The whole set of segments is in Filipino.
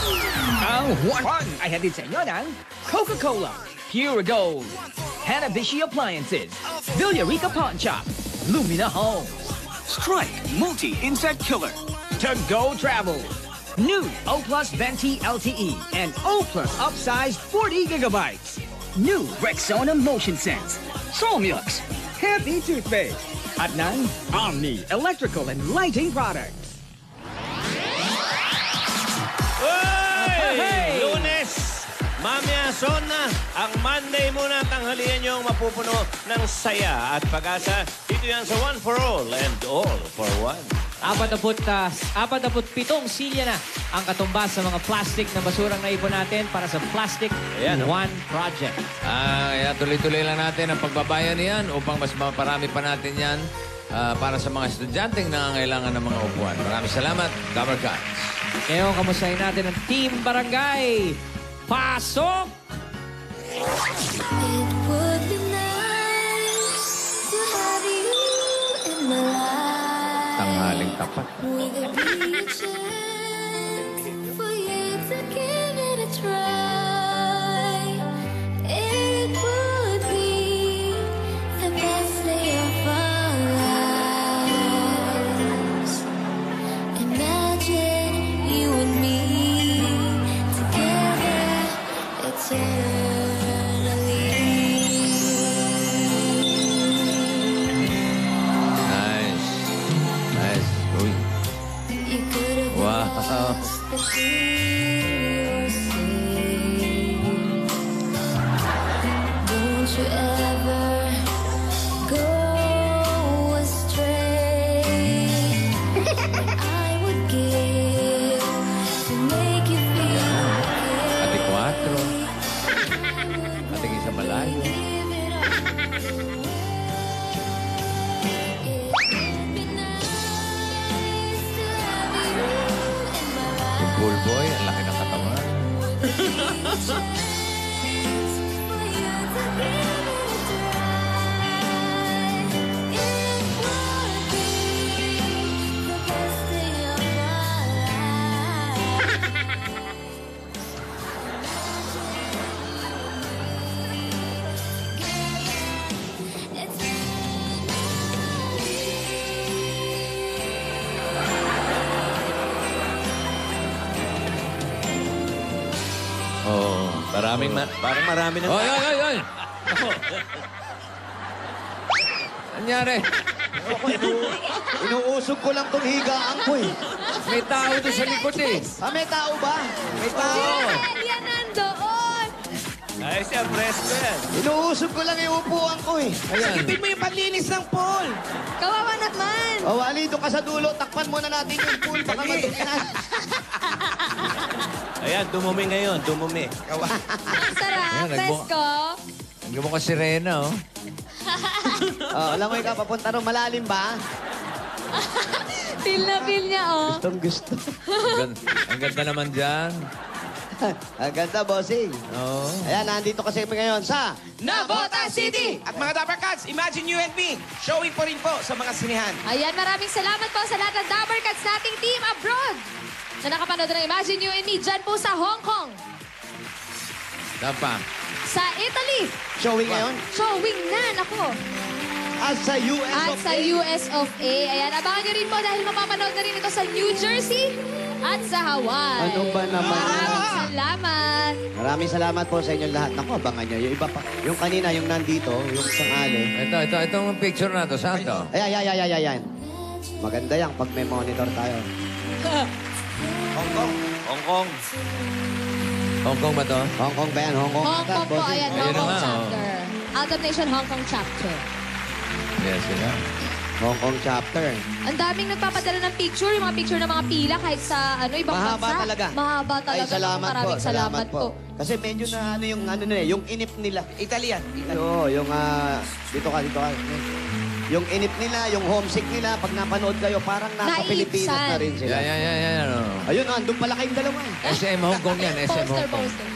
Ang one ay hatid sa inyo ng Coca-Cola, Pure Gold, Hanabishi Appliances, Villarica Pawn Shop, Lumina Homes, Strike Multi-Insect Killer, To Go Travel, new O Plus Venti LTE and O Plus upsized 40 gigabytes, new Rexona Motion Sense, Solmux, Happy Toothpaste, at ng Omni Electrical and Lighting Products. Hey! Lunes! Mamyason na! Ang Monday muna tanghalian niyong mapupuno ng saya at pag-asa. Dito yan sa One for All and All for One. 47 silya na ang katumbas sa mga plastic na basurang naipon natin para sa Plastic One Project. Kaya tuloy-tuloy lang natin ang pagbabayan niyan upang mas maparami pa natin yan para sa mga estudyanteng nangangailangan ng mga upuan. Maraming salamat, Dabber Cats. Ngayon, kamustahin natin ang Team Barangay. Pasok! It would be nice to have you in my life. Tanghaling tapat. Would there be a chance for you to give it a try? It would be the best day of our lives. Imagine you and me together eternally. Nice. Nice. Uy. You could have Wow. lost the fear, say. Don't you ever go astray. I would give to make you feel Ate Cuatro. okay. Ate Isa Malayo. Give it all away. It would be nice to have you in my life. Yung pool boy, ang laki ng katawan. Oo. Parang marami ng... Oy, oy, oy, oy! Anyari? Inuusog ko lang tong higaan ko eh. May tao doon sa likod eh. May tao ba? May tao. Yan nandoon! Ay, siya, presto yan. Inuusog ko lang yung upuan ko eh. Ayan. Sagipin mo yung panlinis ng pool. Kawawa naman! O, Wally, doon ka sa dulo. Takpan muna natin yung pool. Baka matukinan. Ayan, dumumi ngayon, dumumi. Ang sarap, Ayan, presko. Nagbuka ka sirena, oh. Alam mo ikaw, papunta rin. Malalim ba? Feel na feel niya, oh. Gustong gusto. Ang ganda naman dyan. Ang ganda, bossing. Oo. Ayan, nandito kasi kami ngayon sa Navota City! At mga Dabber Cats, Imagine You and Me, showing po rin po sa mga sinihan. Ayan, maraming salamat po sa lahat ng Dabber Cats nating team abroad na nakapanood ng Imagine You and Me dyan po sa Hong Kong, Tapa. sa Italy. showing ngayon. Showing na, nako. At sa US At of sa A. US of A. Ayan, abangan nyo rin po dahil mapapanood na rin ito sa New Jersey at sa Hawaii. Ano ba naman? Maraming salamat. Maraming salamat po sa inyo lahat. Naku, abangan nyo. Yung iba pa. Yung kanina, yung nandito, yung isang ali. Itong picture na to. Saan to? Ayan. Maganda yan pag may monitor tayo. Hong Kong. Hong Kong. Hong Kong ba to? Hong Kong ba yan? Hong Kong. Hong Kong po, ayan, Ayun Hong Kong na nga, chapter. Out of Nation Hong Kong chapter. Yes, yun. Hong Kong chapter. Ang daming nagpapadala ng picture, yung mga picture ng mga pila kahit sa ibang Mahaba bansa. talaga. Mahaba talaga. Ay, salamat po. Maraming salamat po. Kasi medyo na yung yung inip nila. Italian. Oo, yung dito ka. Yung inip nila, yung homesick nila, pag napanood kayo, parang nasa Naibsan. Pilipinas na rin sila. Yan. Oh. Ayun, andun pala kayong dalawa eh. SM Hong Kong yan. SM Hong Kong. Poster.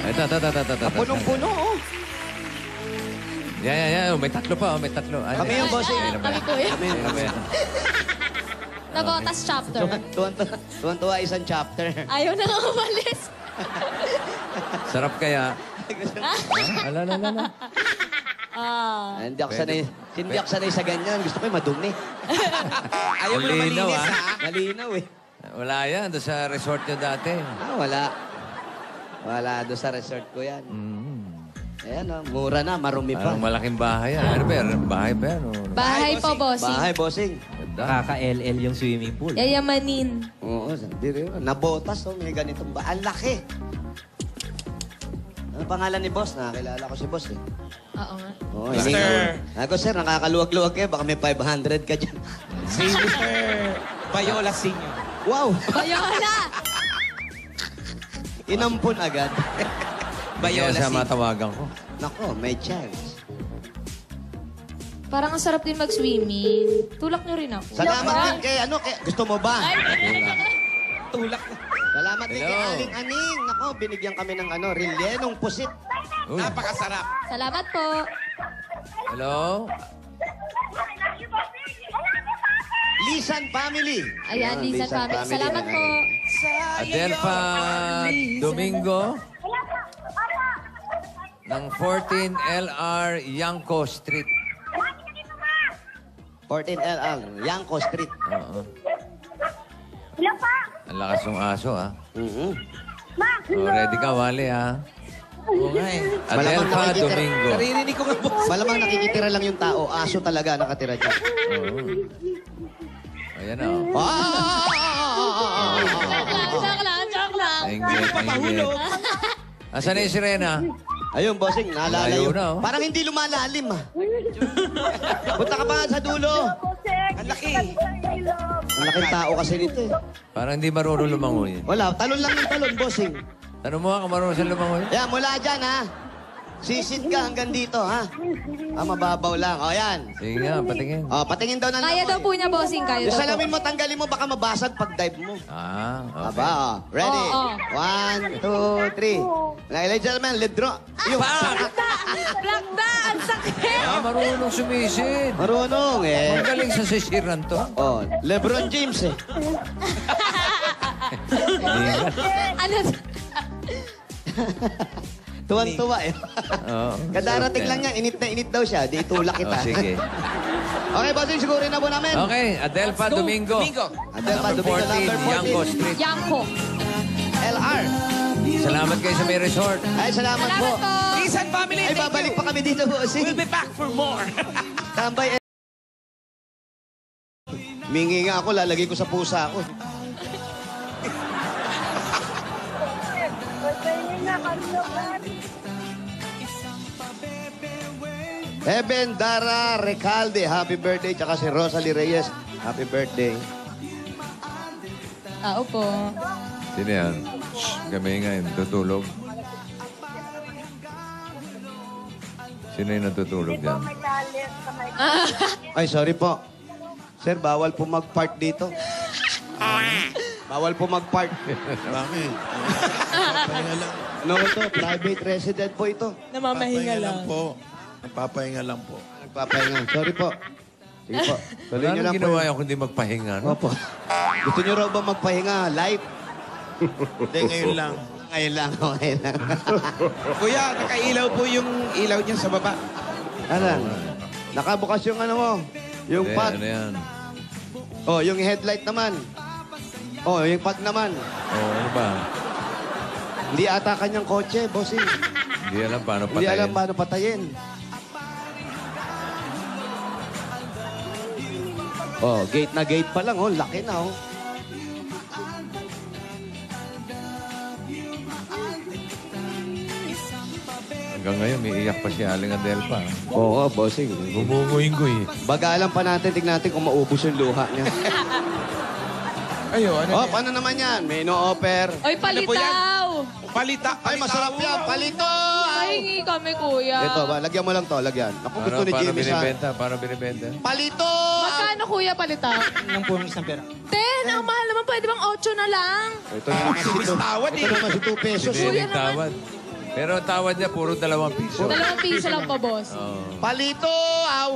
Ito. Punong-puno, oh. Yan. May tatlo pa. May tatlo. Kami yung bossing. Kami po yan. Kami. Nabotas chapter. Tuwan-tuwa isang chapter. Ayaw na nga umalis. Sarap kaya. Ala. Hindi ako sanay sa ganyan. Gusto ko yung madumi. Ayaw mo na Malinaw, malinis, ah. ha? Malinaw eh. Wala yan. Doon sa resort nyo dati. Wala. Wala doon sa resort ko yan. Ayan, mura na, marumi pa. Parang malaking bahay yan. Ano ba yan? Bahay ba yan? Bahay po, bossing. Bahay, bossing. Kaka-LL yung swimming pool. Yayamanin. Oo, hindi rin. Nabotas, may ganitong ba? Ang laki. Ano pangalan ni boss? Nakakilala ko si boss eh. Oo nga. Oo, Mister. Ako sir, nakakaluwag-luwag kayo. Baka may 500 ka dyan. Si Mr. Bayola Senior. Wow! Bayola! Inampun agad. Kaya Bayola sa Senior. matawagan ko. Nako, may chance. Parang ang sarap din mag-swimming. Tulak niyo rin ako. Salamat din kay gusto mo ba? Tulak. Salamat din kay Hello. Aling Aning. Nako, binigyan kami ng rellenong pusit. Uy. Napakasarap. Salamat po. Hello? Lisan Family. Ayan, Lisan Family. Salamat po. Adelfa Domingo ng 14 LR Yanko Street. 14 LL, Yanko Street. Oo. Ang lakas ng aso, ah. Mhm. Oh, ready ka, Wally, ah. Oo nga eh. Malamang Adelfa nakikita- Domingo. Naririnig ko nga po. Malamang nakikitira lang yung tao. Aso talaga nakatira dyan. Oo. Ayan, oh. Joke lang. Nainggit. Asan na yung sirena? Ayun, bossing, naalala Layo yun. na, oh. Parang hindi lumalalim, ah. Punta ka pa nga sa dulo. Ang laki. Ang laking tao kasi nito eh. Parang hindi marunong lumangoy. Wala, talon lang yung talon, bossing. Tanong mo nga kung marunong siya lumangoy. Yan, mula dyan, ha. Sisid ka hanggang dito, ha. Mababaw lang. O, yan. Sige nga, patingin. O, patingin daw ng Kaya daw po niya, bossing. Kaya Yung daw po. salamin mo, tanggalin mo, baka mabasag pag dive mo. Ah, okay. Aba, o. Ready? Oo. 1, 2, 3. Ladies and gentlemen, let's draw. Yung Plakda! Ang sakit! Ah, marunong sumisid. Marunong, eh. Magaling sa sisiran to. Oh, Lebron James, eh. Hiningal. Ano? Tuwan-tuwa, eh. Oo. Kadarating lang yan, init na init daw siya. Di itulak kita. Oh, sige. Okay, bossing, sigurin na po namin. Okay, Adelfa Domingo. Adelfa Number Domingo, 14, number 14. Yanko Street. Yanko. LR. Salamat kayo sa may resort. Ay, salamat po. Salamat po. Lisan Family, Ay, thank babalik you. pa kami dito, bossing. We'll be back for more. Tambay. Mingi nga ako, lalagay ko sa pusa ako. Eben Dara Recalde, happy birthday. Tsaka si Rosalie Reyes, happy birthday. Opo. Sino yan? Shh, kami nga yun, tutulog. Sino yung natutulog dyan? Ay, sorry po. Sir, bawal po mag-park dito. Bawal po mag-park. Bakit? Ano ito? Private resident po ito. Namamahinga lang. po. Nagpapahinga lang po. Nagpapahinga. Sorry po. Sige po. Tuloy Wala niyo lang nang po. ginawa yung kundi magpahinga. No? Opo. Gusto niyo raw ba magpahinga? Live? Hindi, ngayon lang. Ngayon lang. Ngayon lang. Kuya, nakailaw po yung ilaw niya sa baba. Ano? Nakabukas yung ano mo. Yung Hindi, pad. ano yan? Oh, yung headlight naman. Oh, yung pad naman. Oh, ano ba? Hindi ata kanyang kotse, bossing. Hindi alam paano Hindi patayin. alam paano patayin. Oh, gate na gate pa lang. Oh, laki na, oh. Hanggang ngayon, may iyak pa si Aling Adelfa. Oo, bossing. Gumungoy-ngoy. Baga lang pa natin, tignan natin kung maubos yung luha niya. Ayo, ano Oh, paano naman yan? May no-offer. Oy, palitaw! Palita. Ay, masarap yan. Palito! Mahingi kami, kuya. Ito, ba? Lagyan mo lang to. Lagyan. Ako gusto ni Paano Jimmy sa... binibenta? Paano binibenta? Palito! Magkano, kuya, palitaw? Nang po isang pera. 10! Ang mahal naman. Pwede bang 8 na lang? Ito naman si Tawad Ito naman si 2 pesos. Hindi Kuya yung tawad. Pero ang tawad niya, puro 2 piso. 2 piso lang pa, boss. Oh. Palito! Aw!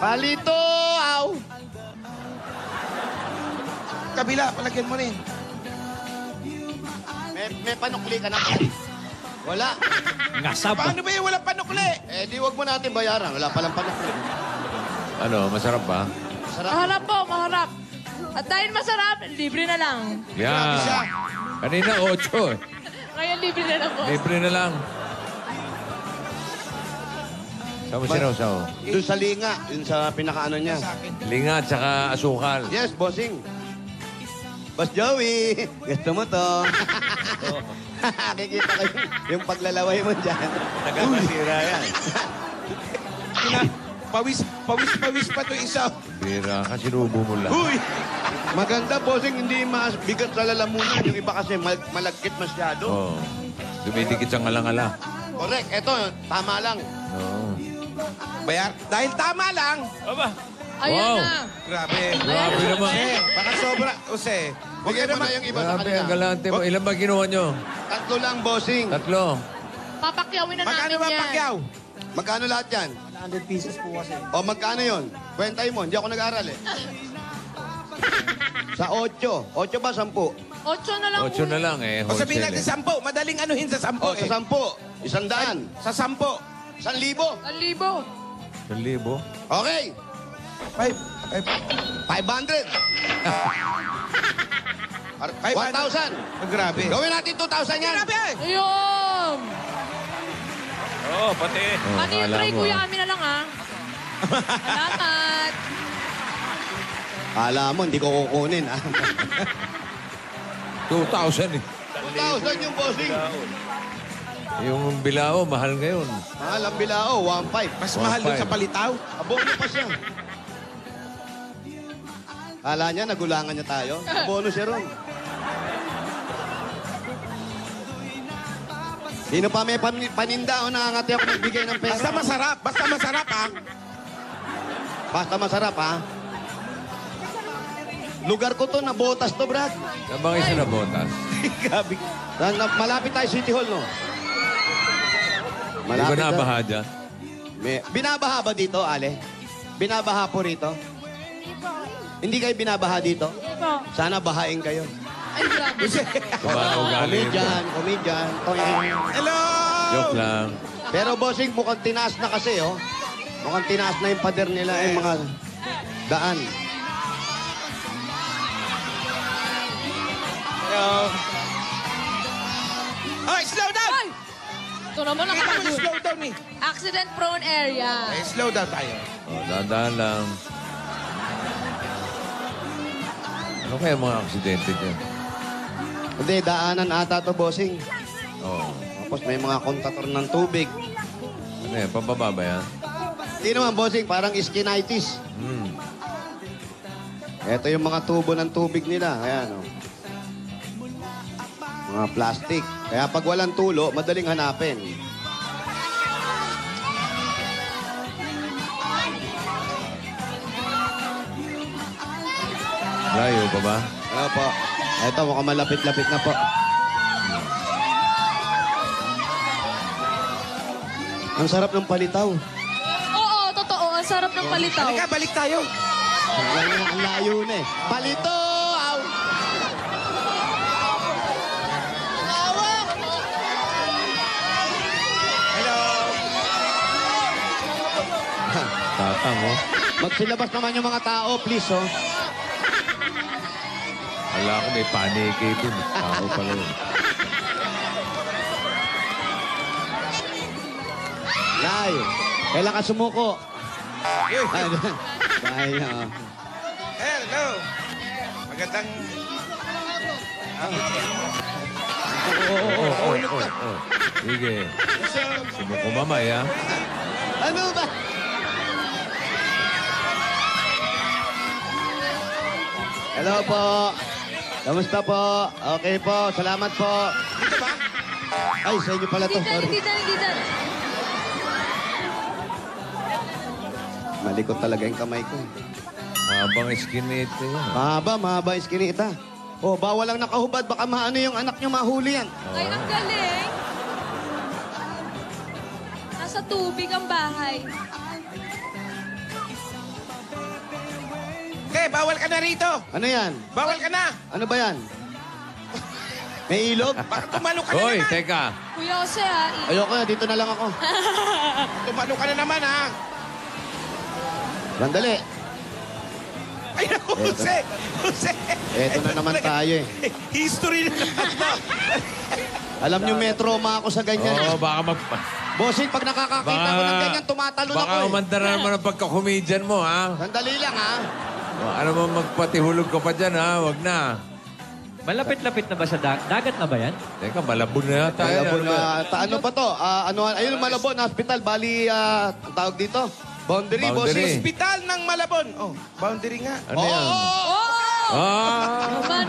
Palito! Aw! Kabila, palagyan mo rin. May panukli ka na. Wala. Ngasab. Paano ba yung walang panukli? Eh, di wag mo natin bayaran. Wala palang panukli. Ano, masarap ba? Sarap. Maharap po, maharap. At dahil masarap, libre na lang. Yan. Kanina, 8 eh. Ngayon, libre na lang po. Libre na lang. Saan mo sinaw? Doon sa linga. Yun sa pinakaano niya. Linga at saka asukal. Yes, bossing. Boss Joey, gusto mo to? Kikita ko yung paglalaway mo dyan. Nagkakasira yan. Pawis pa to isa. Bira ka, sinubo mo lang. Uy! Maganda, bossing, hindi mas bigat sa lalamunan. Yung iba kasi malagkit masyado. Oo. Dumidikit sa ngalangala. Correct. Eto, tama lang. Oo. Bayar. Dahil tama lang. Aba, Ayan Wow. na. Grabe. Grabe naman. Baka sobra. Use. Huwag Bigyan ka mo na naman. yung iba sa Grabe, kanila. ang galante mo. Ilan ba kinuha nyo? 3 lang, bossing. 3. Papakyawin na Magkano namin ba yan. pakyaw? Magkano lahat yan? 100 pieces po kasi. O magkano yon? Kwentay mo, hindi ako nag-aaral eh. Sa 8. 8 ba, 10? 8 na lang. 8 na lang eh. O sabihin Wholesale natin 10. Madaling anuhin sa 10 O, eh. sa 10. 100. Sa 10. 1,000. 1,000. 1,000. Okay. 500. 1,000. Grabe. Gawin natin 2,000 yan. Grabe. Ayun. oo, pati. Oh, Pati yung akala tray, mo, kuya, ah. kami na lang, ha? Salamat. Kala mo, hindi ko kukunin, ha? 2,000 eh. 2,000 yung bossing. Yung bilao, mahal ngayon. Mahal ang bilao, 1,500. Mas mahal dun sa palitaw. Abono pa siya. Kala niya, nagulangan niya tayo. Abono siya ron. Sino pa may paninda o nangangati ako nagbigay ng pera? Basta masarap. Basta masarap, ha? Basta masarap, ha? Lugar ko to, nabotas to, Brad. Saan ba kayo na botas? Gabi. Malapit tayo City Hall, no? Hindi ba nabaha dyan? Binabaha ba dito, Ale? Binabaha po rito? Hindi kayo binabaha dito? Ito. Sana bahain kayo. Ay, grabe. Kumano galing. Comedian. Hello! Joke lang. Pero bossing, mukhang tinaas na kasi, oh. Mukhang tinaas na yung pader nila, yung mga daan. Hello. Ay, slow down! Ay! Ito naman ang Kailangan mo kapagod. slow down, eh. Accident-prone area. Ay, slow down tayo. Oh, dahan lang. Ano kaya mga aksidente dyan? Hindi, daanan ata to, bossing. Oh. Tapos may mga kontator ng tubig. Ano yan? Pababa ba yan? Hindi naman, bossing, parang skinitis. Ito yung mga tubo ng tubig nila. Ayan, oh. Mga plastic. Kaya pag walang tulo, madaling hanapin. Layo pa ba? Ano po? Ito, mukhang malapit-lapit na po. Ang sarap ng palitaw. Oo, totoo. Ang sarap ng palitaw. Halika, balik tayo. Ang layo na eh. Palito! Aw! Hello. Tatang, oh. Magsilabas naman yung mga tao, please, oh. Wala ko may panike dun. Tao pala yun. Nay, kailan ka sumuko? Hey. Dahil, oh. Hello. Magandang... Oh. Sige. Sumuko mamay, ha? Ano ba? Hello po. Kamusta po? Okay po. Salamat po. Dito ba? Ay, sa inyo pala to. Hindi dyan, Sorry. hindi dyan, hindi dyan. Malikot talaga yung kamay ko. Mahabang skinite yun. Mahaba yung skinita. Oh, bawal lang nakahubad. Baka maano yung anak nyo mahuli yan. Ay, ang galing. Nasa tubig ang bahay. bawal ka na rito. Ano yan? Bawal ka na. Ano ba yan? May ilog? Baka tumalo ka na Hoy, naman. teka. Kuya Jose, ha? Ayoko na, dito na lang ako. Tumalo ka na naman, ha? Sandali. Ay, naku, Jose. Jose. Eto na naman tayo eh. History na naman. Alam niyo, may trauma ako sa ganyan. Oo, baka Bossing, pag nakakakita ko ng ganyan, tumatalon ako baka eh. umandar na naman ang pagka-comedian mo, ha? Sandali lang, ha? Ano mo, magpatihulog ka pa dyan, ha? Wag na. Malapit-lapit na ba sa dagat na ba yan? Teka, malabon na yata. Malabon na, ano ba to? Ayun, Malabon Hospital. Bali, ang tawag dito? Boundary, Boundary. bossing. Hospital ng Malabon. Oh, boundary nga. Ano yan? Naman,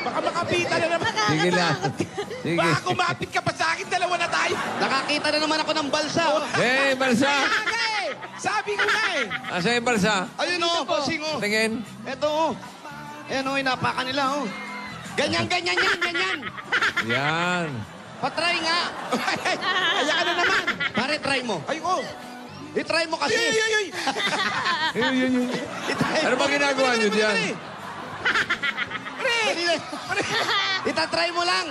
Baka makapita na naman. Sige lang. Sige. Baka kumapit ka pa sa akin, dalawa na tayo. Nakakita na naman ako ng balsa. Oh. Hey, balsa! Aga eh. Sabi ko na eh. Asa yung balsa? Ayun oh, bossing oh. Tingin. Ito oh. Ayan oh, inapakan nila oh. Ganyan, ganyan yan, ganyan. Yan. Patry nga. Ayan ka na naman. Pare, try mo. Ay, oh. I-try mo kasi. Ay. I-try Ano mo. ba ginagawa nyo dyan? Dali na. Itatry mo lang.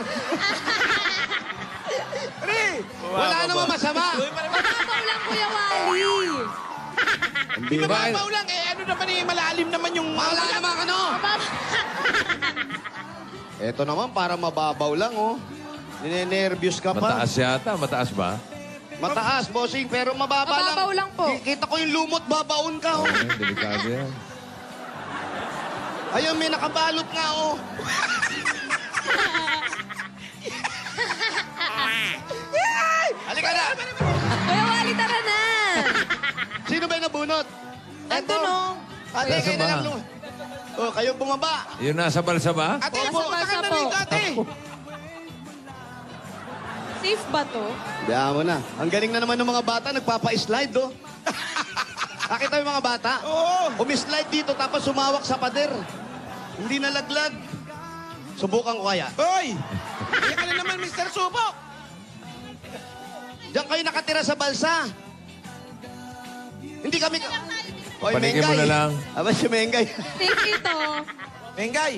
Wala namang masama. Mababaw lang, Kuya Wally. Hindi ba? Mababaw lang eh. Ano naman eh, malalim naman yung... Wala namang ano. Ito naman, para mababaw lang oh. Ninenervyos ka pa. Mataas yata. Mataas ba? Mataas, bossing, pero mababa lang. Mababaw lang po. Kita ko yung lumot, babaon ka oh. Ay, delikado yan. Ayun, may nakabalot nga oh. Halika na. Kuya Wally, tara na. Sino ba yung nabunot? Andun, oh. Ate, Nasa kayo na lang. baha. Oh, kayo bumaba. Yung nasa balsa ba? Ate, Nasa punta ka balsa na po. rito, ate. Safe ba to? Diyan mo na. Ang galing na naman ng mga bata, nagpapa-slide oh. Nakita yung mga bata? Oo. Umi-slide dito tapos sumawak sa pader. Hindi nalaglag. Subukan ko kaya. Hoy! Ayan ka na naman, Mr. Subok. Diyan kayo nakatira sa balsa. Hindi kami... Oy, Panikin mo na lang. Aba si Mengay. Safe ito. Mengay.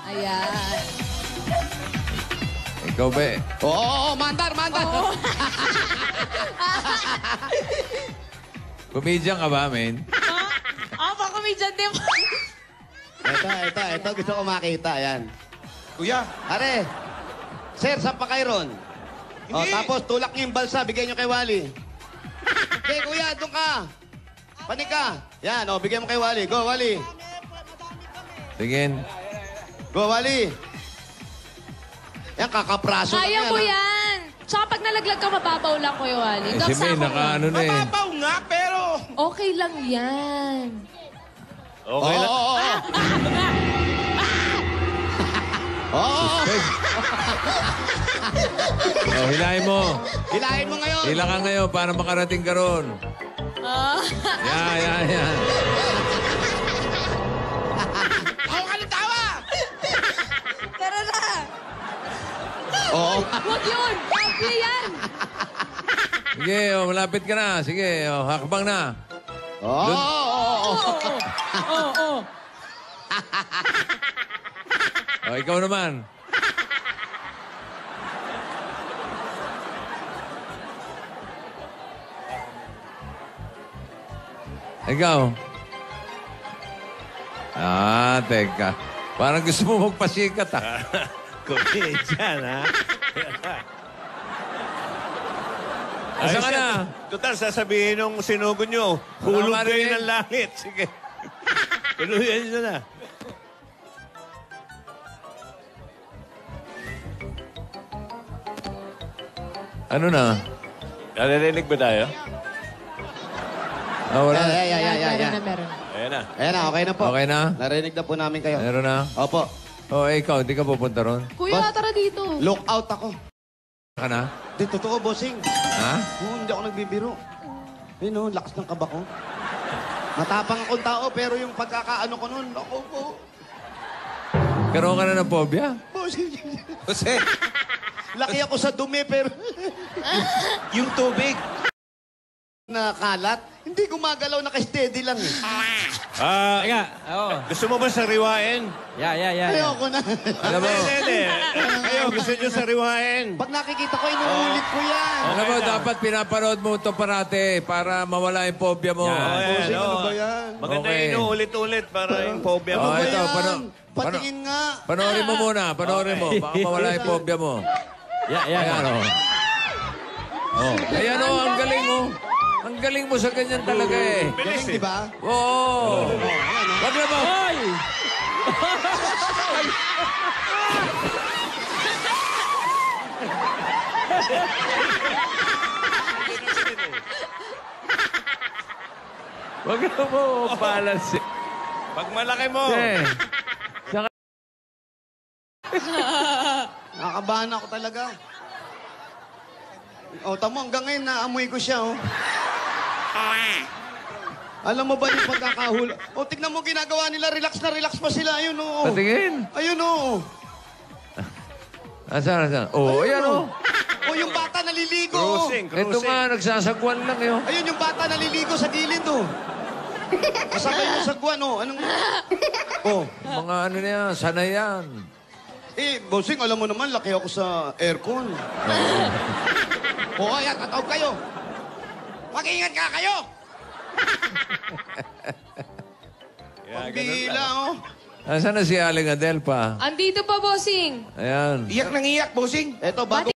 Ayan. Ikaw ba eh? Oo, mandar. Comedian ka ba, men? Ako, comedian din po. Ito. Gusto ko makita. Ayan. Kuya. Are, sir, saan pa kayo ron? O, Hindi. tapos tulak niyo yung balsa, bigay niyo kay Wally. Okay, kuya, doon ka. Panik ka. Yan, o, bigay mo kay Wally. Go, Wally. Tingin. Go, Wally. Yan, kakapraso lang Kaya yan. mo ha? yan. Tsaka pag nalaglag ka, mababaw lang, Kuya Wally. Si May, naka ano na eh. Mababaw nga, pero... Okay lang yan. Okay lang. Oo. Oh, hilahin mo. Hilahin mo ngayon. Hila ka ngayon para makarating ka ron. Yan. Ako ka ng tawa! Tara na. Oo. Huwag yun. Kable yan. Sige, oh, malapit ka na. Sige, oh, hakbang na. Oo. Oo. Oh, ikaw naman. Ikaw. Teka. Parang gusto mo magpasikat, ah. Comedian, ha? Asa ka na? Total, sasabihin nung sinugo nyo, hulog Tama kayo rin. ng langit. Sige. Tuluyan nyo na. Ano na? Narinig ba tayo? Wala. Yan. Meron. Ayan na. Ayan na, okay na po. Okay na? Narinig na po namin kayo. Meron na? Opo. Oh, ikaw, di ka pupunta ron? Kuya, tara dito. Look out ako. Ka na? Di, totoo, bossing. Ha? Hindi ako nagbibiro. Ayun o, lakas ng kaba ko. Matapang akong tao, pero yung pagkakaano ko nun, ako po. Karoon ka na ng phobia? Bossing. Jose, Laki ako sa dumi, pero yung tubig. na kalat. Hindi Hindi gumagalaw, naka-steady lang eh. Teka, oo. Gusto mo ba sariwain? Yeah. Ayoko na. Alam mo, Hindi. Kayo, gusto nyo sariwain? Pag nakikita ko, inuulit ko yan. alam mo, dapat pinapanood mo ito parate para mawala yung phobia mo. Bossing, ano ba yan? Maganda Okay. yung inuulit-ulit para yung phobia mo. Oh, Ano ba ito, yan? Patingin nga. Panoorin mo muna, panoorin mo. Baka mawala yung phobia mo. Ayan, o. Oh. Ayan, o, ang galing mo. Ang galing mo sa ganyan talaga eh. Galing, di ba? Oo. Wag na ba? Hoy! Wag na mo balance. Pag malaki mo. Eh. Nakakabahan ako talaga. O, tamo, hanggang ngayon naamoy ko siya, oh. Alam mo ba yung pagkakahula? O, tignan mo ginagawa nila, relax na relax pa sila. Ayun, oh. Patingin. Ayun, oh. Asan? Oh, ayan, oh. O, yung bata naliligo, oh. Cruising. Ito nga, nagsasagwan lang yun. Ayun, yung bata naliligo sa gilid, oh. Kasabay mo sa guwan, oh. Anong... Oh. Mga ano na yan, sanay yan. Eh, bossing, alam mo naman, laki ako sa aircon. O, kaya, tatawag kayo. Mag-ingat ka kayo! Pambihila, oh. Asan na si Aling Adel pa? Andito pa, bossing. Ayan. Iyak nang iyak, bossing. Eto, bago...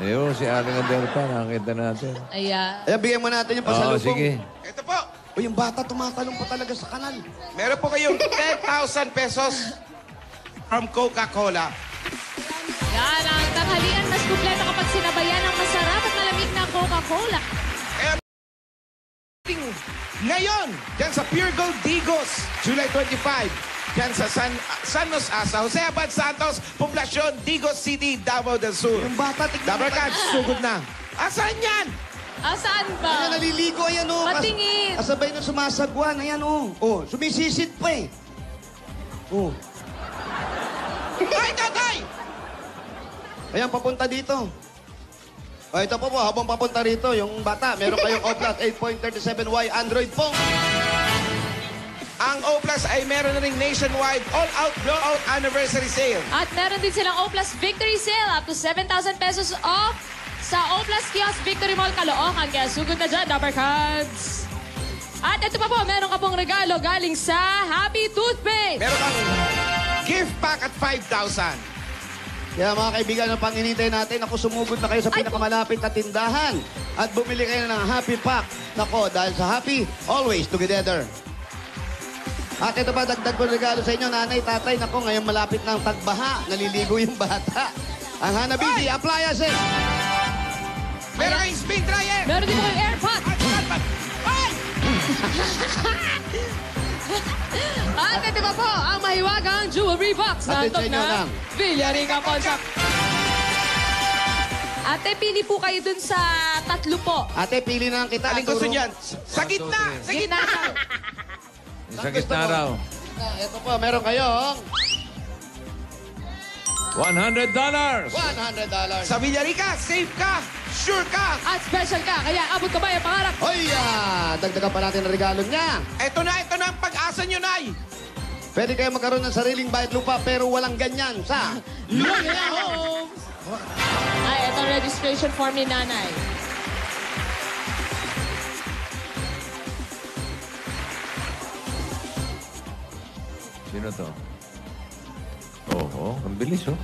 Ayun, si Aling Adel pa. Nakita natin. Ayan. Ayan, bigyan mo natin yung Oo, pasalubong. sige. Ito po. O, yung bata tumatalong pa talaga sa kanal. Meron po kayong 10,000 pesos from Coca-Cola. Yan, ang tanghalian mas kumpleto kapag sinabayan ng masarap at malamig na Coca-Cola. Ngayon, dyan sa Pure Gold Digos, July 25. Dyan sa San Jose Abad Santos, Poblacion, Digos City, Davao del Sur. Yung bata, tignan mo. Dabarkad, sugod na. Asan yan? Saan ba? Ayan, naliligo, ayan, oh. Patingin. Kasabay na sumasagwan, ayan, oh. Oh, sumisisid pa, eh. Oh. Ay, tatay! Ayan, papunta dito. O, ito po, habang papunta rito, yung bata, meron kayong Oplat 8.37Y Android phone. Ang O-Plus ay meron na ring nationwide all-out blowout anniversary sale. At meron din silang O-Plus Victory Sale up to 7,000 pesos off sa O-Plus Kiosk Victory Mall Caloocan. Kaya sugod na dyan, Dapper Cards. At ito pa po, meron ka pong regalo galing sa Happy Toothpaste. Meron kang gift pack at 5,000. Kaya mga kaibigan, ang panginintay natin, ako sumugod na kayo sa pinakamalapit na tindahan at bumili kayo ng Happy Pack. Nako, dahil sa Happy, always together. At ito pa, dagdag ko regalo sa inyo, nanay, tatay. Nako, ngayon malapit na ang tagbaha. Naliligo yung bata. Ang Hanabishi Appliances. Meron kang spin dryer. Meron din kayong AirPod. Ay! At ito pa po, ang mahiwagang jewelry box na Atensyon antok nyo na lang. Villarica Pawnshop. Ate, pili po kayo dun sa tatlo po. Ate, pili na lang kita. Aling gusto Turo. niyan? Sa gitna! Sa gitna! Sa gitna raw. Ito po, meron kayong $100. $100. Sa Villarica, safe ka! Sure ka! At special ka, kaya abot ka ba yung pangarap? Hoy, dagdagan pa natin ang regalo niya. Ito na ang pag-asa nyo, Nay! Pwede kayo magkaroon ng sariling bayad lupa pero walang ganyan sa Lumia Homes! Ay, ito ang registration form ni Nanay. Sino to? Oo, ang bilis, oh.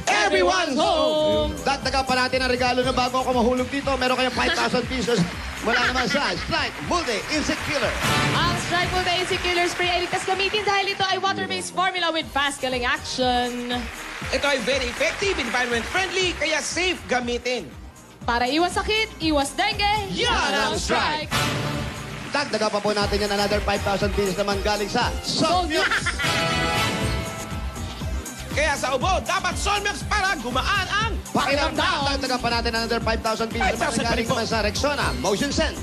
Everyone's home! Dagdagan pa natin ang regalo na bago ako mahulog dito. Meron kayong 5,000 pesos. Wala naman sa Strike Multi Insect Killer. Ang Strike Multi Insect Killer Spray ay ligtas gamitin dahil ito ay water-based formula with fast killing action. Ito ay very effective, environment-friendly, kaya safe gamitin. Para iwas sakit, iwas dengue, Yan ang Strike! Dagdagan pa po natin yan another 5,000 pesos naman galing sa Solmux. Kaya sa ubo, dapat Solmux para gumaan ang Pakiramdam. Dagdagan pa natin another 5,000 pesos naman 5,000 galing po. naman sa Rexona Motion Sense.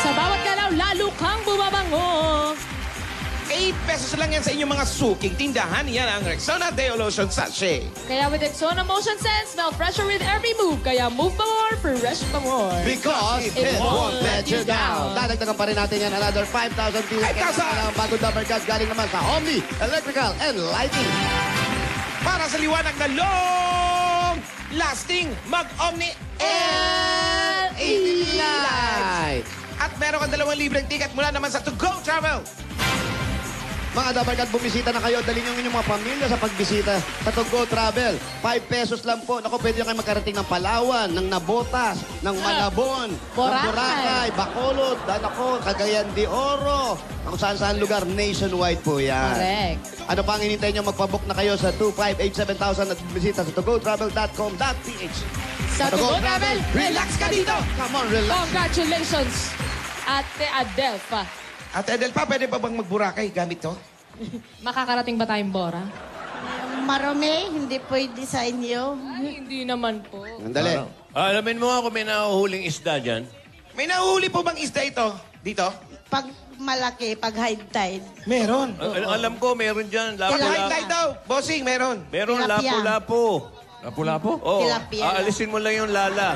Sa bawat galaw, lalo kang bumabango. 8 pesos lang yan sa inyong mga suking tindahan. Yan ang Rexona Deo Lotion Sachet. Kaya with Rexona Motion Sense, smell fresher with every move. Kaya move pa more, fresh pa more. Because it won't let you down. Dadagdagan pa rin natin yan another 5,000 pieces. 5,000! Ang bagong Dapper Cats galing naman sa Omni, Electrical and Lighting. Para sa liwanag na long lasting, mag-Omni LED Lights. At meron kang 2 libreng ticket mula naman sa To Go Travel. Mga Dapper Cats, bumisita na kayo. Dali nyo ang inyong mga pamilya sa pagbisita sa To Go Travel. 5 pesos lang po. Naku, pwede na kayo magkarating ng Palawan, ng Nabotas, ng Malabon, ng Boracay, Bacolod, Danako, Cagayan de Oro. Kung saan-saan lugar, nationwide po yan. Correct. Ano pang hinintay nyo? Magpabook na kayo sa 2587000 at bumisita sa togotravel.com.ph. Sa To Go Travel, Relax ka dito! Come on, relax. congratulations, Ate Adelfa. Ate Adelpa, pwede pa bang magburakay gamit to? Makakarating ba tayong Bora? Marami, hindi pwede sa inyo. Ay, hindi naman po. Andali. Alamin mo nga kung may nahuhuling isda dyan. May nahuhuli po bang isda ito? Dito? Pag malaki, pag high tide. Meron. Alam ko, meron dyan. Pag high Lapu-lapu. tide daw, bossing, meron. Meron Tilapia. lapu-lapu. Lapu-lapu? Oo. Tilapia. Aalisin mo lang yung lala.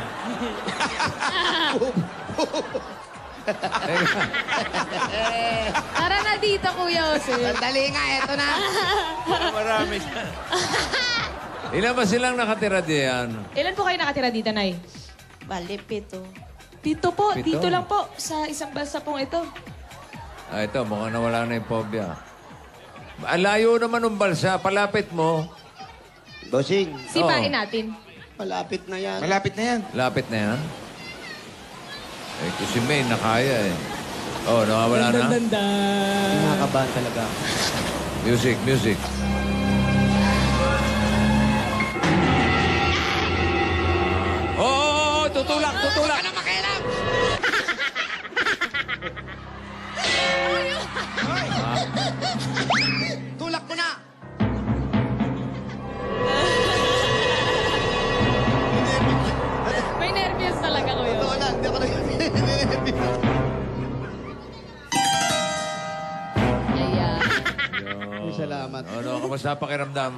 Tara na dito, Kuya Jose. Sandali nga, eto na. Marami dyan. Ilan ba silang nakatira diyan? Ilan po kayo nakatira dito, Nay? Bali, pito. Dito po, Pito. dito lang po. Sa isang bansa pong ito. Ah, ito, mukhang nawala na yung phobia. Alayo naman ng balsa. Palapit mo. Bossing, Sipain natin. malapit na yan. Malapit na yan. Lapit na yan. Eh, kasi May, nakaya eh. Oh, nawawala na? Nakakabahan talaga. Music, music. Oh, tutulak, tutulak. Ano makialam? Tulak mo na! May nervyos talaga, Kuya. Totoo lang, hindi ako nag-nervous. Ayan. Salamat. Ano, kamusta pakiramdam?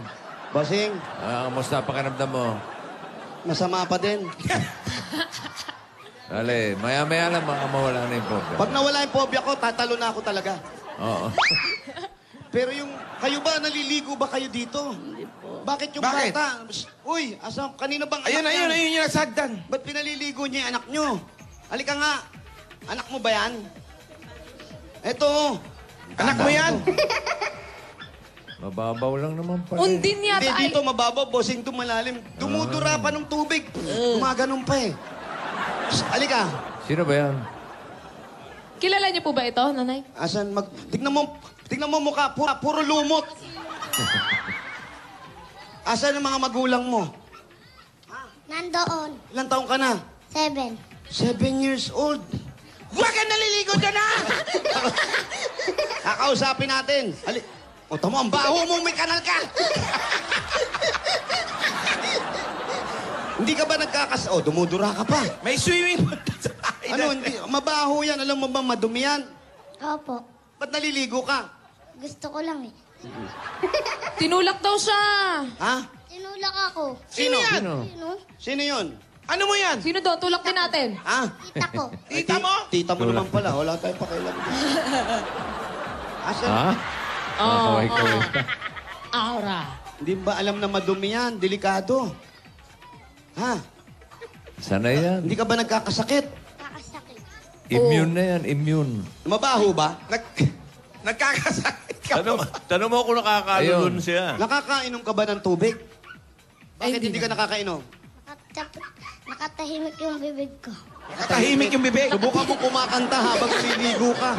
Bossing, Kamusta pakiramdam mo? masama pa din. Dali, maya-maya lang baka mawala na yung phobia. Pag nawala yung phobia ko, tatalo na ako talaga. Oo. Pero yung, kayo ba, naliligo ba kayo dito? Hindi po. Bakit yung Bakit? bata? Uy, kanino bang Ayun, anak ayun, yan? ayun yung nasagdan. Ba't pinaliligo niya yung anak nyo? Halika nga. Anak mo ba yan? Eto. Anak mo yan? Mababaw lang naman pala. eh. Undin Hindi, yata ay... dito mababaw, bossing dumalalim. Dumudura pa ng tubig. Gumaganon pa eh. Shh, halika. Sino ba yan? Kilala niyo po ba ito, Nanay? Asan tignan mo mukha, puro lumot. Asan ang mga magulang mo? Nandoon. Ilang taong ka na? 7. 7 years old. Huwag ka naliligo dyan, ha? Kakausapin natin. O, tamo, ang baho mo, may kanal ka. Hindi ka ba dumudura ka pa. May swimming pool sa bahay Ano, natin. hindi, mabaho yan. Alam mo ba, madumi yan? Opo. Ba't naliligo ka? Gusto ko lang eh. Tinulak daw siya. Ha? Tinulak ako. Sino? Sino? Sino? Sino yun? Ano mo yan? Sino doon? Tulak din natin. Ha? Tita ko. Ay, Tita mo? Tita mo naman pala. Wala tayong pakialam. Asan? Ha? Kaway-kaway pa. Aura. Hindi ba alam na madumi yan? Delikado. Ha? Sana yan. Hindi ka ba nagkakasakit? Kakasakit. Immune na yan, immune. Mabaho ba? Nagkakasakit ka ba? Tanong mo kung nakakalulun siya. Nakakainom ka ba ng tubig? Bakit hindi ka nakakainom? Nakatahimik yung bibig ko. Nakatahimik yung bibig. Subukan mo kumakanta habang naliligo ka.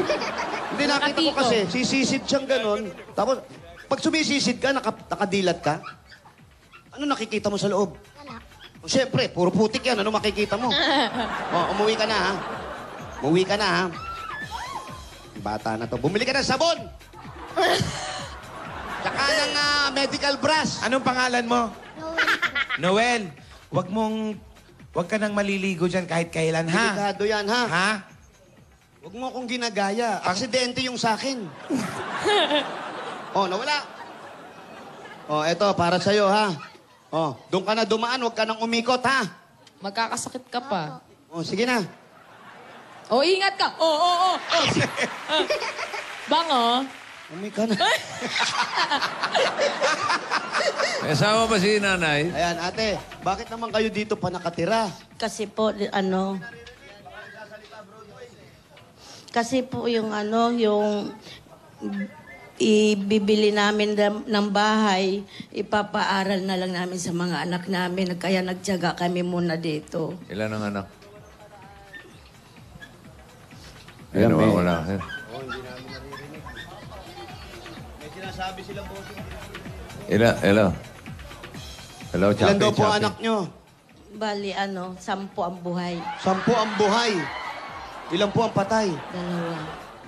Hindi, nakita ko kasi, sisisid siyang ganon. Tapos, pag sumisisid ka, nakadilat ka, ano nakikita mo sa loob? Wala. O, siyempre, puro putik yan. Ano makikita mo? O, umuwi ka na, ha? Umuwi ka na, ha? Bata na to. Bumili ka ng sabon! Tsaka ng medical brush. Anong pangalan mo? Noel po. Noel. Huwag ka nang maliligo dyan kahit kailan, ha? Delikado yan, ha? Ha? Huwag mo akong ginagaya. Aksidente yung sa akin. Oh, nawala. Oh, eto, para sa'yo, ha? Oh, doon ka na dumaan, huwag ka nang umikot, ha? Magkakasakit ka pa. Oh, sige na. Oh, ingat ka. Oh. Bango. Umi ka na. May asawa ba si nanay? Ayan, ate, bakit naman kayo dito pa nakatira? Kasi po, kasi po yung ibibili namin ng bahay, ipapaaral na lang namin sa mga anak namin. Kaya nagtiyaga kami muna dito. Ilan ang anak? Ayan, Ayan, may- wala. May sinasabi sila po. Hello, Ilan Chappy, daw po Chappy. anak nyo? Bali, 10 ang buhay. 10 ang buhay. Ilan po ang patay?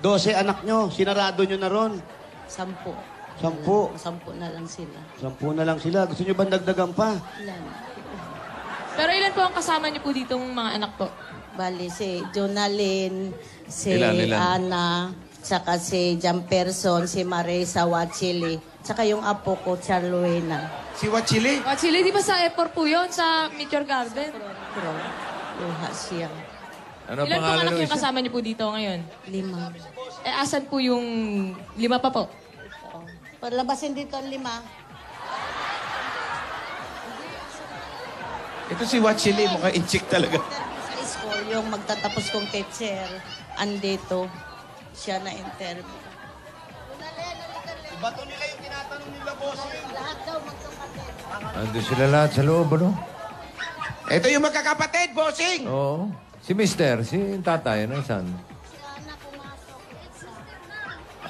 2. 12 anak nyo. Sinarado nyo na ron. 10. 10. 10 na lang sila. 10 na lang sila. Gusto nyo ba dagdagan pa? Ilan? Pero ilan po ang kasama niyo po ditong mga anak po? Bali, si Jonalyn, si Ilan? Ana, saka si Jamperson, si Marisa Wachili, saka yung apo ko, Charluena. Si Wachili? Chile, di ba sa Epor po yun? Sa Meteor Garden? Pero, luha siya. Ano Ilan pong pangalan anak ng yung isa? kasama niyo po dito ngayon? 5. Asan po yung 5 pa po? Palabasin dito ang 5. Ito si Wachili, mukhang inchik talaga. Sa school, yung magtatapos kong teacher, andito, siya na interview. Bato nila yung tinatanong nila, boss. Lahat daw magkapatid. Ando sila lahat sa loob, ano? Ito yung magkakapatid, bossing! Oo. Si Mister, si tatay, ano saan?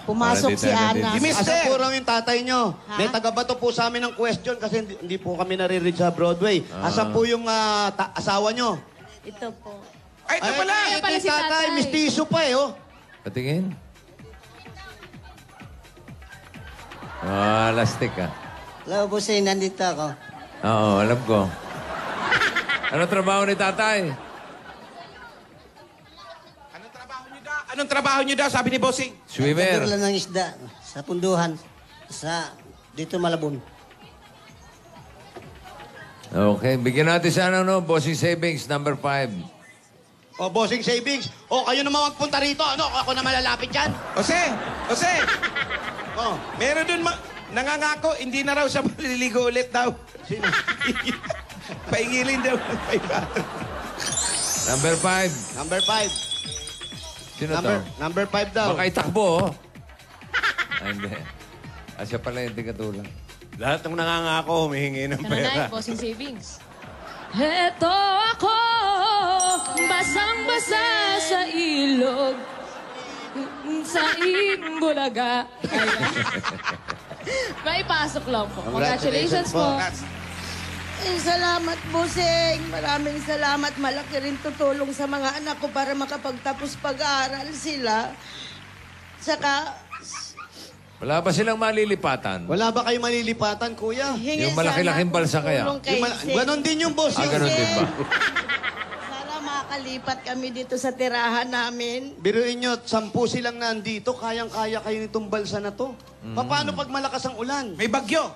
Pumasok si Ana. Si Mister! Asa po raw yung tatay nyo? Ha? May tagabato po sa amin ng question kasi hindi po kami nare-read sa Broadway. Asan po yung asawa nyo? Ito po. Ay, ito pala! Ayan pala ito si yung tatay. tatay. Mistiso pa eh, oh. Patingin. Lastik ah. Hello, Busing. Nandito ako. Oo, alam ko. Ano trabaho ni tatay? Anong trabaho niyo daw, sabi ni bossing? Swimmer. Nagdadala ng isda sa punduhan sa dito Malabon. Okay, bigyan natin sa Bossing Savings, number 5. Oh, bossing savings. Oh, kayo naman magpunta rito. Ano, ako na malalapit dyan. Jose! Oh, Meron dun nangangako, hindi na raw siya maliligo ulit daw. sino? Paingilin daw ng 500. Number 5. Number 5. Sino to? Number 5 daw. Baka itakbo, oh. Ay, hindi. Siya pala yung tigatulang. Lahat ng nangangako, humihingi ng Ano na pera. yung bossing savings? Heto ako, basang-basa sa ilog, sa Imbulaga. May pasok lang po. Congratulations po. Salamat, Busing. Maraming salamat. Malaki rin tutulong sa mga anak ko para makapagtapos pag-aaral sila. Saka, Wala ba silang malilipatan? Wala ba kayo malilipatan, kuya? hingi Yung malaki-laking sana balsa kaya? tulong kay Sing. Ganon din yung boss. Ganun din ba? Sana makakalipat kami dito sa tirahan namin. Biruin nyo, 10 silang nandito, kayang-kaya kayo nitong balsa na to. Paano pag malakas ang ulan? May bagyo.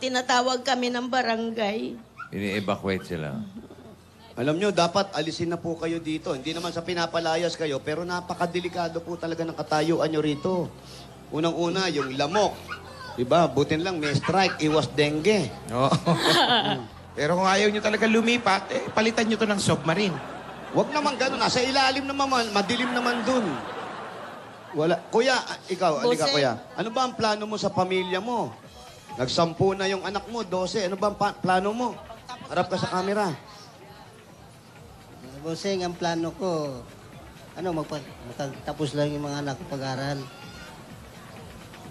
Tinatawag kami ng barangay. Ini-evacuate sila. Alam nyo, dapat alisin na po kayo dito. Hindi naman sa pinapalayas kayo, pero napakadelikado po talaga ng katayuan nyo rito. Unang-una, yung lamok. Diba? Butin lang, may strike, iwas dengue. Oo. Pero kung ayaw nyo talaga lumipat, palitan nyo to ng submarine. Huwag naman ganun. Nasa ilalim naman, madilim naman dun. Wala. Kuya, ikaw, alika Bose. kuya. Ano ba ang plano mo sa pamilya mo? Nagsampu na yung anak mo, 12. Ano ba ang plano mo? Harap ka sa camera. Busing, ang plano ko, magtapos lang yung mga anak ko pag-aral.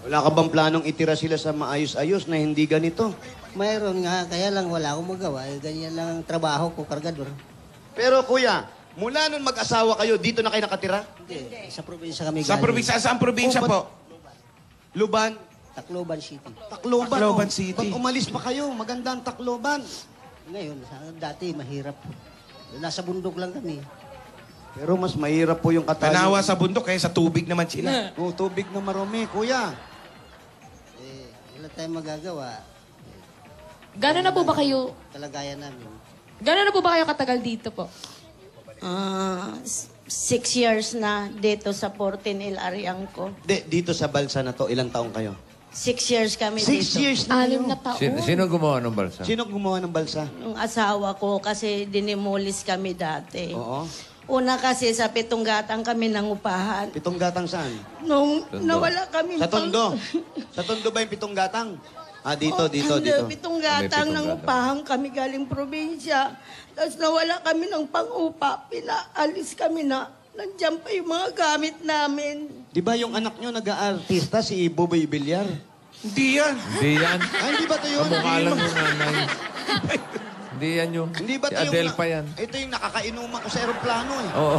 Wala ka bang planong itira sila sa maayos-ayos na hindi ganito? Mayroon nga, kaya lang wala akong magawa. Ganyan lang ang trabaho ko, kargador. Pero kuya, mula nun mag-asawa kayo, dito na kayo nakatira? Hindi, sa probinsya kami Sa probinsya, saan probinsya po? Luban? Tacloban City. Tacloban. Tacloban oh. City. Pag umalis pa kayo, maganda ang Tacloban. Ngayon, dati mahirap. Nasa bundok lang kami. Pero mas mahirap po yung katali. Tanawa sa bundok, kaya sa tubig naman sila. Oh, tubig na marumi, kuya. Wala tayong magagawa. Gano'n na po ba kayo, Kalagayan namin. gano'n na po ba kayo katagal dito po? 6 years na dito sa 14 Ariang ko. Dito sa balsa na to, ilang taong kayo? 6 years kami 6 dito. years na Anim na kayo. taon. Sino gumawa ng balsa? Sino gumawa ng balsa? Yung asawa ko kasi dinimulis kami dati. Oo. Una kasi sa Pitong Gatang kami nangupahan. Pitong gatang saan? Nung Tondo. nawala kami Sa Tondo. Sa Tondo ba yung pitong gatang? Ah, dito. Pitong Pitong Gatang Gatang. nangupahan kami galing probinsya. Tapos nawala kami ng pang-upa. Pinaalis kami na. Nandiyan pa yung mga gamit namin. Di ba yung anak nyo nag-aartista, si Buboy Villar? Hindi yan. Hindi yan. Ah, hindi ba ito yun? Kamukha lang yung nanay. Hindi yan yung... Hindi ba Si ito Adele pa yan. Ito yung nakakainuman ko sa aeroplano eh. Oo.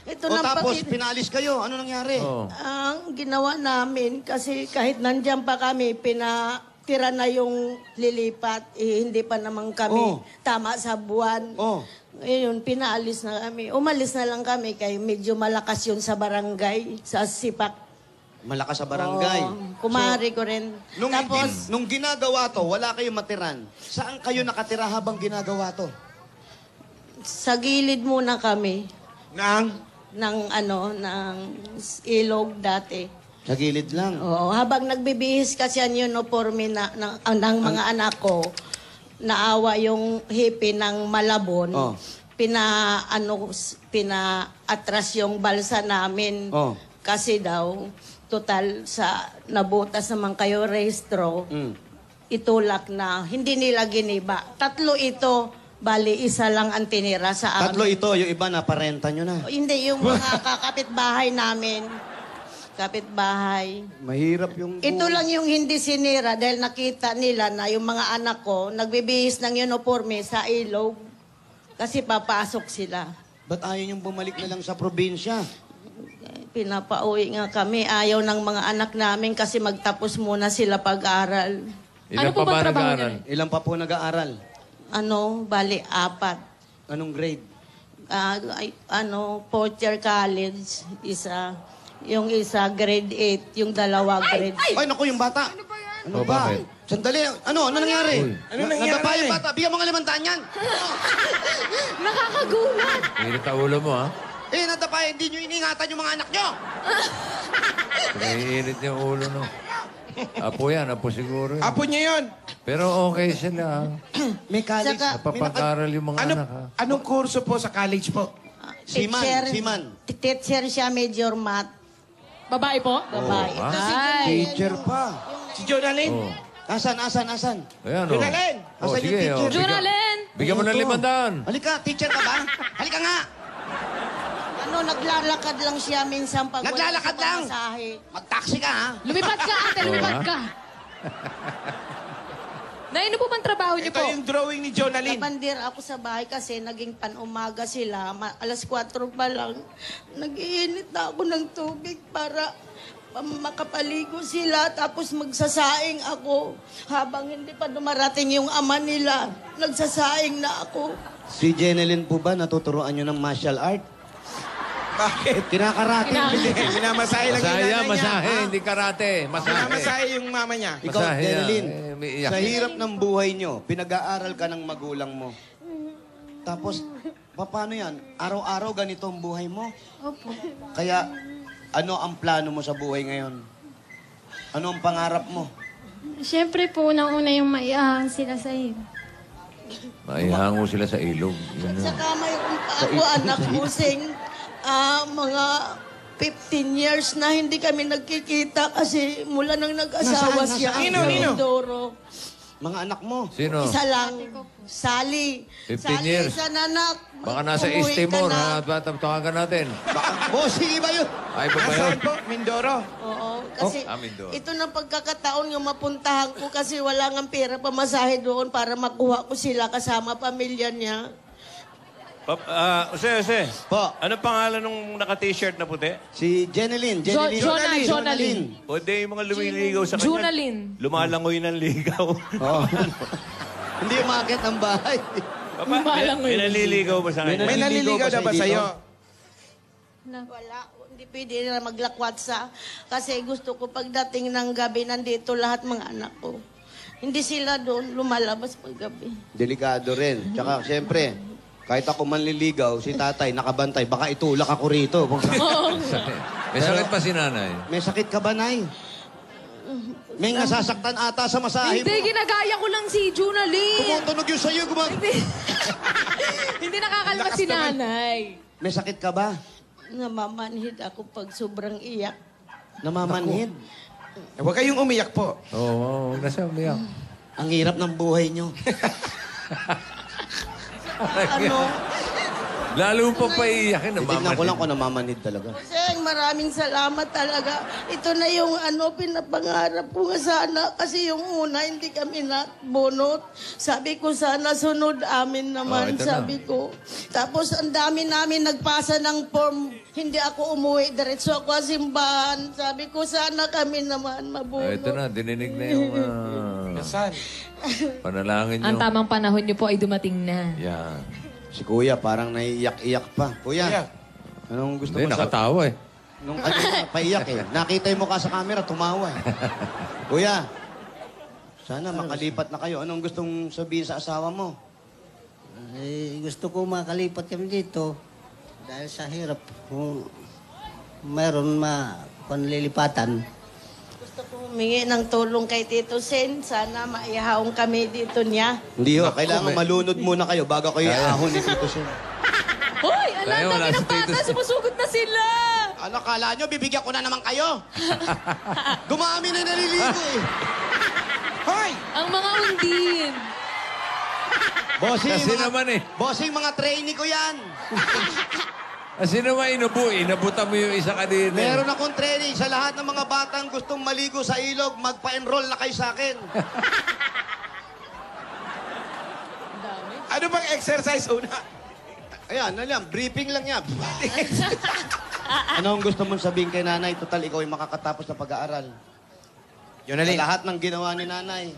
Ito O na tapos, pakit. pinalis kayo. Ano nangyari? Oo. Ang ginawa namin, kasi kahit nandyan pa kami, pinatira na yung lilipat, hindi pa naman kami Oh. tama sa buwan. Oh. Ngayon, pinaalis na kami. Umalis na lang kami kaya medyo malakas yun sa barangay, sa Sipak. Malakas sa barangay. Kumari ko rin. Tapos, Nung ginagawa to, wala kayong matiran. Saan kayo nakatira habang ginagawa to? sa gilid muna kami ng ilog dati. Sa gilid lang. Oo, habang nagbibihis kasi ang uniforme ng mga anak ko, naawa yung hippie ng Malabon, Oh. pina-atras yung balsa namin. Oh. Kasi daw, total sa nabutas naman kayo rehistro, itulak na, hindi nila giniba. 3 ito, bali isa lang ang tinira sa amin. 3 ito, yung iba na parenta nyo na. Hindi, yung mga kakapitbahay namin. Kapitbahay. Mahirap yung... Ito lang yung hindi sinira dahil nakita nila na yung mga anak ko nagbibihis ng uniforme sa ilog kasi papasok sila. Ba't ayaw niyong bumalik na lang sa probinsya? Pinapauwi nga kami. Ayaw ng mga anak namin kasi magtapos muna sila pag-aral. Ilan pa ba nag-aaral? Ilan pa po nag-aaral? Bali, 4. Anong grade? 4th year college, isa. Yung isa, grade 8. Yung dalawa, grade 6. Ay, naku, yung bata. Ano ba? Bakit? Sandali. Ano nangyari? Ano nangyari? Nadapa yung bata. Bigyan mo nga 500 yan. Nakakagulat. Init ang ulo mo, ha? Nadapa. Hindi nyo iningatan yung mga anak nyo. Naiinit yung ulo, no? Apo yan, apo siguro. Yan. Apo niya yun. Pero okay sila. May college. Napapag-aral yung mga anak, ha? Anong kurso po sa college po? Siman. Teacher siya, major math. Babae po? Babae. Oh, Ay. Teacher pa. Si Jonalyn. Oh. Asan? Ayan, oh. Jonalyn! Oh, Asan yung sige, teacher? oh. Jonalyn! Bigyan mo ng 500. Halika, teacher ka ba? Halika nga. Naglalakad lang siya minsan pag Naglalakad wala lang? sa pamasahe. Mag-taxi ka, ha? Lumipad ka, ate. Lumipad Oh, ha? ka. Nay, ano po bang trabaho niyo Ito po? yung drawing ni Jonalyn. Nabandir ako sa bahay kasi naging pan-umaga sila. Alas 4 pa lang. Nag-iinit na ako ng tubig para makapaligo sila. Tapos magsasaing ako. Habang hindi pa dumarating yung ama nila, nagsasaing na ako. Si Jenelyn po ba natuturuan nyo ng martial art? Bakit? Kinakarate. Hindi, minamasahe lang yung Masahe nanay yan, niya. masahe. Hindi karate. Masahe. Minamasahe yung mama niya. Ikaw, Masahe yan. Jenelyn, May iyak. sa hirap ng buhay nyo, pinag-aaral ka ng magulang mo. Tapos, paano yan? Araw-araw ganito ang buhay mo? Opo. Kaya, ano ang plano mo sa buhay ngayon? Ano ang pangarap mo? Siyempre po, unang-una yung maiahan sila sa iyo. Maihango sila sa ilog. Yun na. Saka mayroon pa ako anak busing. Mga 15 years na hindi kami nagkikita kasi mula nang nag-asawa Nasaan? siya. Nino? Mindoro. Mga anak mo? Sino? Isa lang. Sally. 15 Sally, years. isa nanak. Baka nasa Umuwi East ka Timor, na. ha? Tawagan natin. Bossing iba yun. Ay, ba ba yun? Nasaan po? Mindoro. Oo. Kasi Mindoro. ito na pagkakataon yung mapuntahan ko kasi wala nga pera pamasahe doon para makuha ko sila kasama pamilya niya. Jose. Po. Ano pangalan nung naka-t-shirt na puti? Si Jenelyn. Jonalyn. O di yung mga lumiligaw sa kanya. Jonalyn. Lumalangoy ng ligaw. Oo. Hindi umakit ang bahay. May naliligaw ba sa kanya? May naliligaw na ba sa'yo? Wala. Hindi pwede na maglakwat sa... Kasi gusto ko pagdating ng gabi, nandito lahat mga anak ko. Hindi sila doon lumalabas paggabi. Delikado rin. Tsaka, siyempre, kahit ako manliligaw, si tatay nakabantay, baka itulak ako rito. May sakit pa si nanay. May sakit ka ba, Nay? May nasasaktan ata sa masahe mo. Hindi, ginagaya ko lang si Junalyn. Tumutunog yung sa'yo, Hindi nakakalma si nanay. May sakit ka ba? Namamanhid ako pag sobrang iyak. Namamanhid? Huwag kayong umiyak po. Oo, huwag na siya umiyak. Ang hirap ng buhay nyo. Ano? Lalo pa paiyakin. Titignan ko lang kung namamanhid talaga. Seng, maraming salamat talaga. Ito na yung pinapangarap ko nga sana. Kasi yung una, hindi kami nabunot. Sabi ko, sana sunod amin naman, ito sabi ko. Tapos, ang dami namin nagpasa ng form. Hindi ako umuwi. Diretso ako sa simbahan. Sabi ko, sana kami naman mabunot. Ito na, dininig na yung panalangin nyo. Ang tamang panahon niyo po ay dumating na. Yan. Si Kuya, parang naiiyak-iyak pa. Kuya, anong gusto Hindi, mo nakatawa eh. Nung paiyak eh. Nakita yung mukha sa camera, tumawa eh. Kuya, sana makalipat na kayo. Anong gustong sabihin sa asawa mo? Gusto ko makalipat kami dito. Dahil sa hirap, kung mayroon panlilipatan. Gusto ko humingi ng tulong kay Tito Sen. Sana maihaong kami dito niya. Hindi ho, kailangan malunod muna kayo bago kayo iahon ni Tito Sen. Hoy, alam dami ng bata, sumusugod na sila. Ano, kala nyo, bibigyan ko na naman kayo? Gumami na naliligo eh. Hoy! Ang mga undin. Bossing, Kasi naman eh. Bossing, mga trainee ko yan. Kasi naman inabutan mo yung isa kanina. Meron akong training sa lahat ng mga batang gustong maligo sa ilog, magpa-enroll na kayo sa akin. Ano bang exercise una? Ayan, briefing lang yan. Ano ang gusto mong sabihin kay nanay? Total, ikaw ay makakatapos na pag-aaral. Sa lahat ng ginawa ni nanay.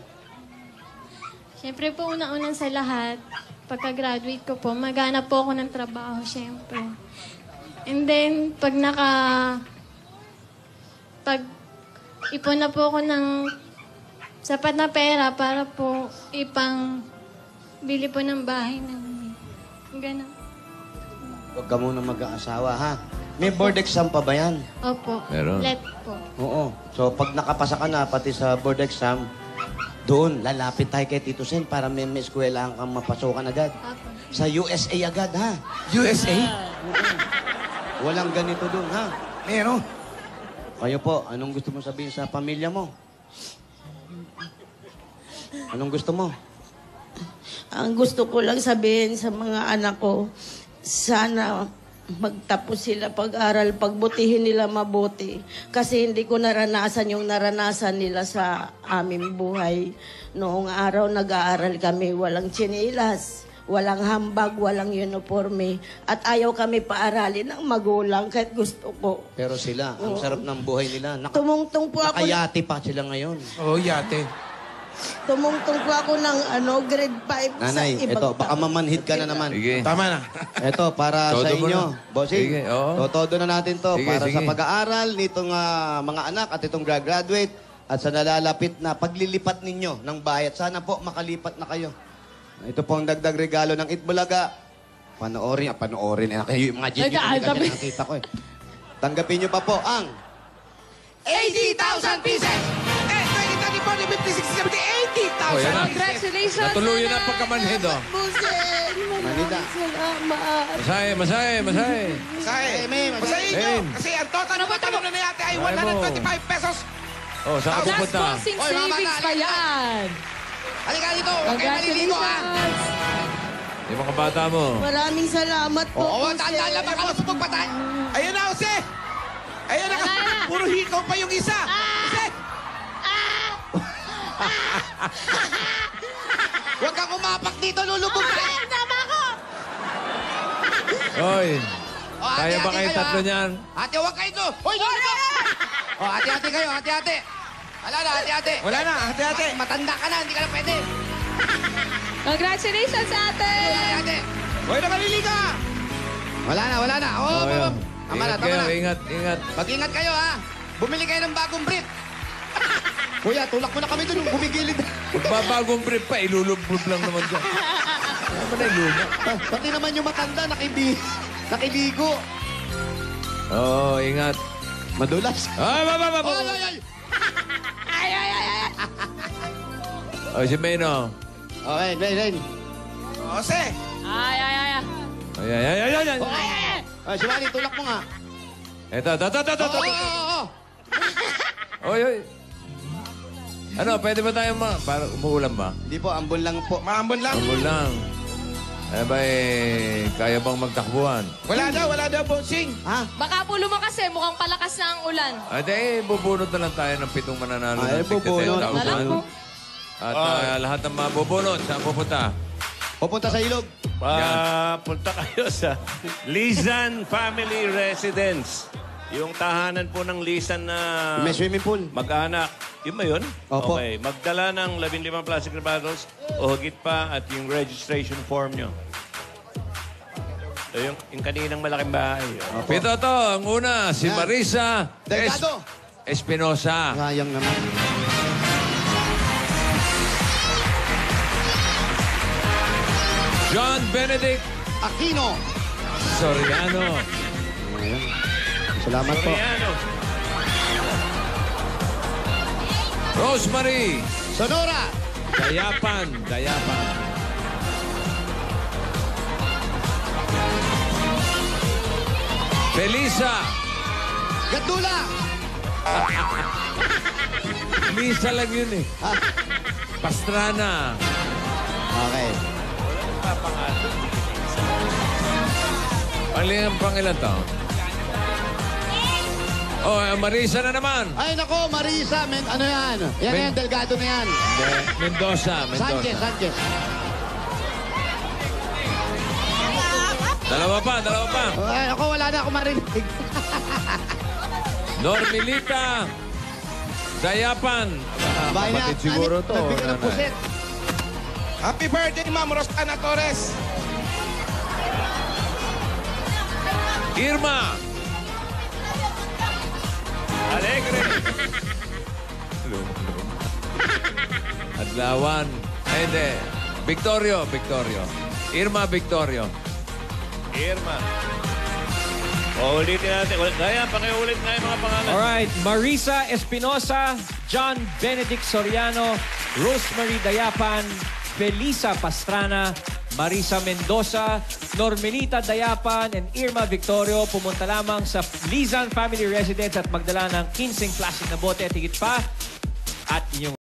Siyempre po, una-unang sa lahat, pagka-graduate ko po, maghanap po ako ng trabaho, siyempre. And then, pag ipon na po ako ng sapat na pera para po bili po ng bahay namin. Ganun. Huwag ka muna mag-aasawa, ha? May board exam pa ba yan? Opo. Meron. Let po. Oo. So, pag nakapasa ka na, pati sa board exam, doon, lalapit tayo kay Tito Sen para may eskwelahan kang mapasokan agad. Opo. Sa USA agad, ha? USA? Walang ganito doon, ha? Meron. Kayo po, anong gusto mo sabihin sa pamilya mo? Anong gusto mo? Ang gusto ko lang sabihin sa mga anak ko, sana magtapos sila pag-aral, pagbutihin nila mabuti. Kasi hindi ko naranasan yung naranasan nila sa aming buhay. Noong araw nag-aaral kami, walang tsinelas, walang hambag, walang uniforme. At ayaw kami paaralin ng magulang kahit gusto ko. Pero sila, ang sarap ng buhay nila. Tumungtong po ako. Nakayati pa sila ngayon. Oo, yate. Tumungtong po ako ng grade 5 Nanay, sa ibang ito, baka mamanhid ka na naman. Sige. Tama na. Ito, para Todo sa mo inyo. na. Bossing, Sige, oo. todo na natin to. Sige, para sige. sa pag-aaral nitong mga anak at itong graduate at sa nalalapit na paglilipat ninyo ng bahay. At sana po makalipat na kayo. Ito po ang dagdag regalo ng Itbulaga. Panoorin. Yung mga genius na nakita ko eh. Tanggapin nyo pa po ang 80,000 pieces! 20, 30, 40, 50, 60, 70, 80,000 Oh, yan na. Congratulations, Natuloy na pagkamanhid, oh. Busen, Manida. salamat. Masahe. Masahe. May, Masahe nyo. Kasi ang total na matalo na yate ay 125 pesos. Oh, saan ka Last pupunta? boxing Oy, mama, savings pa yan. Halika dito. Huwag kayo maliligo, ha? Congratulations. Yung mga bata mo. Maraming salamat po. Oo, Busen. tandaan lang. Baka magpapatay. Ayun na, Jose. Ayun na. Wala na. Puro hikaw pa yung isa. Jose. Huwag kang umapak dito. Lulubog ka. Tama ko. Oy. O, ate, Kaya ba ate kayo kayo, tatlo ha? niyan? Ate, huwag kayo ito. Hoy, dito! O, ate-ate kayo, ate-ate. Wala na, ate-ate. Wala na, ate-ate. Matanda ka na, hindi ka na pwede. Congratulations, ate! Hoy, nakalili ka! Wala na. Oh, yun. tama na. Ingat. Mag-ingat kayo, ha? Bumili kayo ng bagong brief. Kuya, tulak mo na kami dun. Bumigilid. Magbabagong brief pa, ilulublob lang naman dyan. Ano ba na ilulublob? Pati naman yung matanda, nakiligo. Oo, ingat. Madulas. Ay, Oh, si Meno. Okay, Ren. Jose! Ay. Ay. Ay, si Manny, tulak mo nga. Ito. Oo. Oy. Ano, pwede ba tayo para umuulan ba? Hindi po, ambon lang po. Maambon lang. Ambon lang. Kaya bang magtakbuhan? Wala daw, bossing. Ha? Baka po lumakas eh. Mukhang palakas na ang ulan. Bubunot na lang tayo ng 7 mananalo ng bubunot. Nalang po. At lahat ng mga bubunot, saan pupunta? Pupunta sa ilog. Punta kayo sa Lisan Family Residence. Yung tahanan po ng Lisan na May swimming pool. mag-anak. Yun ba yun? Opo. Okay. Magdala ng 15 plastic na bottles o higit pa at yung registration form nyo. So, yung kaninang malaking bahay. Pito to, ang una, si Yan. Marisa Delgado. Espinosa. Sayang naman. John Benedict Aquino. Soriano. Ayan. Salamat po. Soriano. Rosemary Sonora. Dayapan. Felisa Gatula. Lisa lang yun eh. Ah, Pastrana. okay. Ang pangilan taon? Oh, Marisa na naman. Ay, nako, Marisa. Ano yan? Yan, Delgado na yan. Mendoza. Sanchez. Dalawa pa. Ay, ako, wala na ako marinig. Normilita Dayapan. Bahay na, Kapatid siguro to. nagbigay ng nanay. puset. Happy birthday, Ma'am Rosana Torres. Irma. Alegre. Adlawan. Ay, hindi. Victorio. Irma Victorio. Irma. O, ulitin natin. Kaya, pakiulit na yung mga pangalan. Alright, Marisa Espinosa, John Benedict Soriano, Rosemary Dayapan, Felisa Pastrana, Marisa Mendoza, Normelita Dayapan, and Irma Victorio. Pumunta lamang sa Lisan Family Residence at magdala ng 15 plastic na bote at higit pa. At inyong